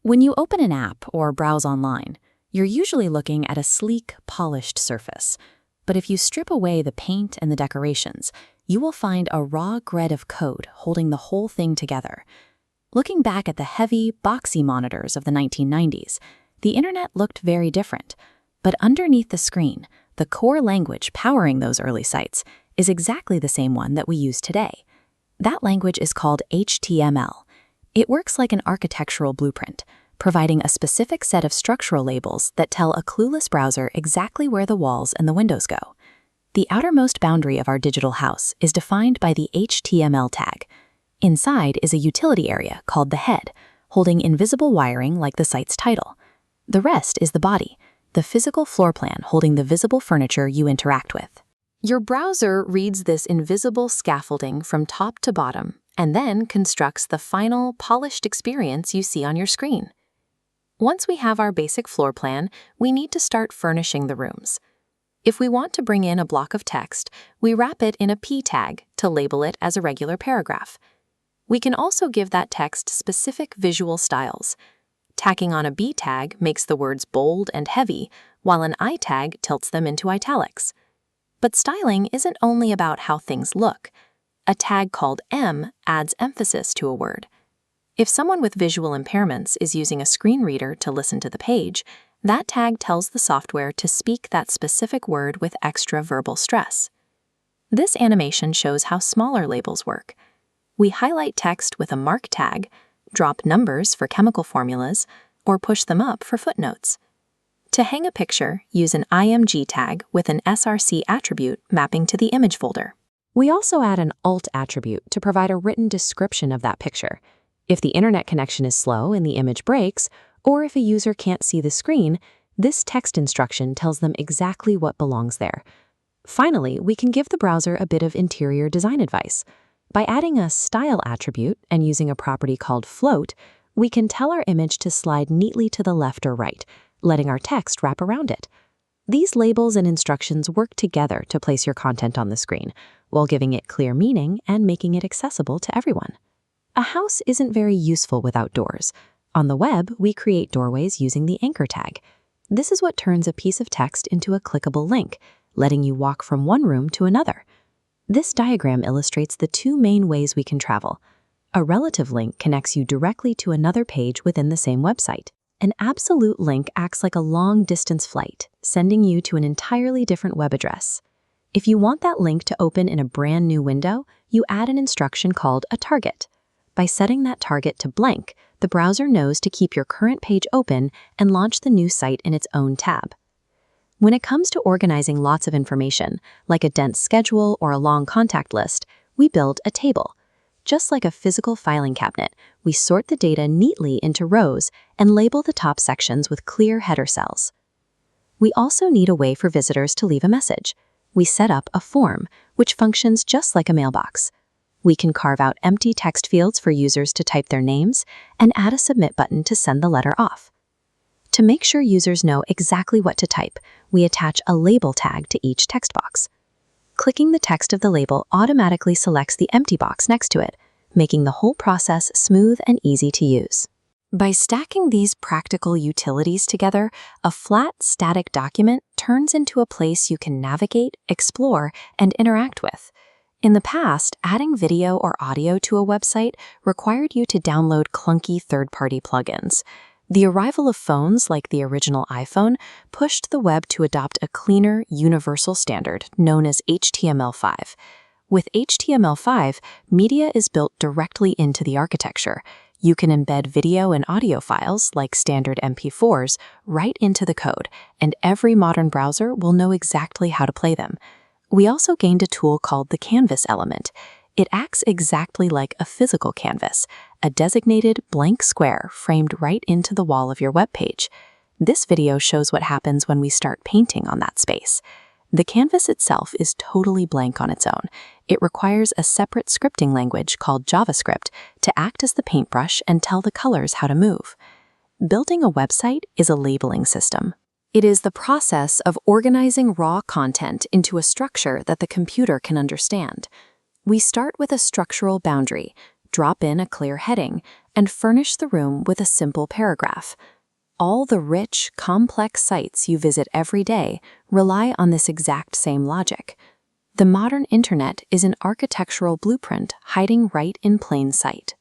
When you open an app or browse online, you're usually looking at a sleek, polished surface. But if you strip away the paint and the decorations, you will find a raw grid of code holding the whole thing together. Looking back at the heavy, boxy monitors of the 1990s, the internet looked very different. But underneath the screen, the core language powering those early sites is exactly the same one that we use today. That language is called HTML. It works like an architectural blueprint, providing a specific set of structural labels that tell a clueless browser exactly where the walls and the windows go. The outermost boundary of our digital house is defined by the HTML tag. Inside is a utility area called the head, holding invisible wiring like the site's title. The rest is the body, the physical floor plan holding the visible furniture you interact with. Your browser reads this invisible scaffolding from top to bottom and then constructs the final, polished experience you see on your screen. Once we have our basic floor plan, we need to start furnishing the rooms. If we want to bring in a block of text, we wrap it in a P tag to label it as a regular paragraph. We can also give that text specific visual styles. Tacking on a B tag makes the words bold and heavy, while an I tag tilts them into italics. But styling isn't only about how things look. A tag called M adds emphasis to a word. If someone with visual impairments is using a screen reader to listen to the page, that tag tells the software to speak that specific word with extra verbal stress. This animation shows how smaller labels work. We highlight text with a mark tag, drop numbers for chemical formulas, or push them up for footnotes. To hang a picture, use an IMG tag with an SRC attribute mapping to the image folder. We also add an alt attribute to provide a written description of that picture. If the internet connection is slow and the image breaks, or if a user can't see the screen, this text instruction tells them exactly what belongs there. Finally, we can give the browser a bit of interior design advice. By adding a style attribute and using a property called float, we can tell our image to slide neatly to the left or right, letting our text wrap around it. These labels and instructions work together to place your content on the screen, while giving it clear meaning and making it accessible to everyone. A house isn't very useful without doors. On the web, we create doorways using the anchor tag. This is what turns a piece of text into a clickable link, letting you walk from one room to another. This diagram illustrates the two main ways we can travel. A relative link connects you directly to another page within the same website. An absolute link acts like a long-distance flight, sending you to an entirely different web address. If you want that link to open in a brand new window, you add an instruction called a target. By setting that target to blank, the browser knows to keep your current page open and launch the new site in its own tab. When it comes to organizing lots of information, like a dense schedule or a long contact list, we build a table. Just like a physical filing cabinet, we sort the data neatly into rows and label the top sections with clear header cells. We also need a way for visitors to leave a message. We set up a form, which functions just like a mailbox. We can carve out empty text fields for users to type their names and add a submit button to send the letter off. To make sure users know exactly what to type, we attach a label tag to each text box. Clicking the text of the label automatically selects the empty box next to it, making the whole process smooth and easy to use. By stacking these practical utilities together, a flat, static document turns into a place you can navigate, explore, and interact with. In the past, adding video or audio to a website required you to download clunky third-party plugins. The arrival of phones like the original iPhone pushed the web to adopt a cleaner, universal standard known as HTML5. With HTML5, media is built directly into the architecture. You can embed video and audio files, like standard MP4s, right into the code, and every modern browser will know exactly how to play them. We also gained a tool called the canvas element. It acts exactly like a physical canvas, a designated blank square framed right into the wall of your web page. This video shows what happens when we start painting on that space. The canvas itself is totally blank on its own. It requires a separate scripting language called JavaScript to act as the paintbrush and tell the colors how to move. Building a website is a labeling system. It is the process of organizing raw content into a structure that the computer can understand. We start with a structural boundary, drop in a clear heading, and furnish the room with a simple paragraph. All the rich, complex sites you visit every day rely on this exact same logic. The modern internet is an architectural blueprint hiding right in plain sight.